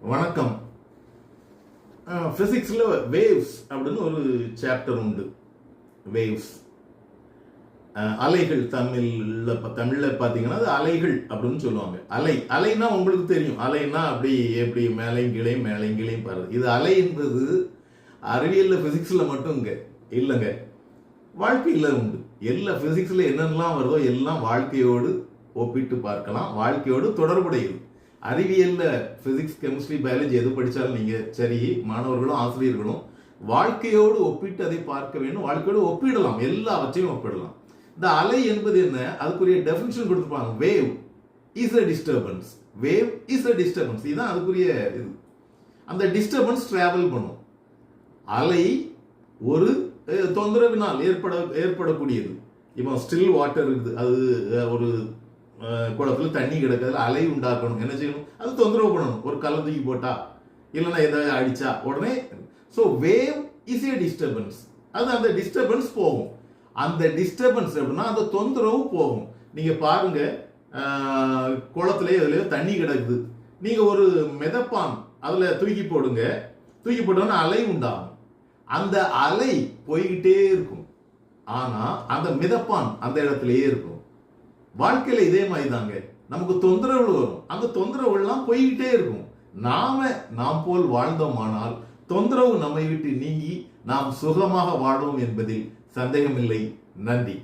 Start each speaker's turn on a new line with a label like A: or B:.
A: வணக்கம். பிசிக்ஸ்ல வேவ்ஸ் அப்படின்னு ஒரு சாப்டர் உண்டு. வேவ்ஸ், அலைகள். தமிழ்ல பாத்தீங்கன்னா அது அலைகள் அப்படின்னு சொல்லுவாங்க. அலைனா உங்களுக்கு தெரியும். அலைனா அப்படி எப்படி மேலையும் கீழையும் பாருது. இது அலை என்பது அறிவியல்ல பிசிக்ஸ்ல மட்டும் இல்லைங்க, வாழ்க்கையில உண்டு. எல்லா பிசிக்ஸ்ல என்னென்னலாம் வருதோ எல்லாம் வாழ்க்கையோடு ஒப்பிட்டு பார்க்கலாம், வாழ்க்கையோடு தொடர்புடையது. அறிவியல்ல பிசிக்ஸ், கெமிஸ்ட்ரி, பயாலஜி எது படிச்சாலும் நீங்க சரி, மாணவர்களும் ஆசிரியர்களும் வாழ்க்கையோடு ஒப்பிட்டு அதை பார்க்க வேண்டும். வாழ்க்கையோடு ஒப்பிடலாம், எல்லாவற்றையும் ஒப்பிடலாம். இந்த அலை என்பது என்ன, அதுக்குரிய டெஃபினிஷன் கொடுத்துருப்பாங்க. Wave is a disturbance. Wave is a disturbance. இதுதான் அதுக்குரிய இது. அந்த டிஸ்டர்பன்ஸ் டிராவல் பண்ணும். அலை ஒரு தொந்தரவினால் ஏற்படக்கூடியது. இப்போ ஸ்டில் வாட்டர் இருக்குது, அது ஒரு குளத்துல தண்ணி கிடக்கிறதுல அலை உண்டாக்கணும். என்ன செய்யணும்? அது தொந்தரவு பண்ணணும். ஒரு கல்லை தூக்கி போட்டா, இல்லைன்னா எதாவது அடிச்சா உடனே. So wave is a disturbance. அது அந்த டிஸ்டர்பன்ஸ் போகும். அந்த டிஸ்டர்பன்ஸ் எப்படின்னா அந்த தொந்தரவு போகும். நீங்க பாருங்க, குளத்துலயோ இதுலயோ தண்ணி கிடக்குது, நீங்க ஒரு மிதப்பான் அதுல தூக்கி போடுங்க, தூக்கி போட்டோன்னா அலை உண்டாகும். அந்த அலை போய்கிட்டே இருக்கும். ஆனா அந்த மிதப்பான் அந்த இடத்துலயே இருக்கும். வாழ்க்கையில இதே மாதிரி தாங்க, நமக்கு தொந்தரவு வரும். அந்த தொந்தரவு எல்லாம் போய்கிட்டே இருக்கும். நாம் போல் வாழ்ந்தோமானால் தொந்தரவு நம்மை விட்டு நீங்கி நாம் சுகமாக வாழ்வோம் என்பதில் சந்தேகமில்லை. நன்றி.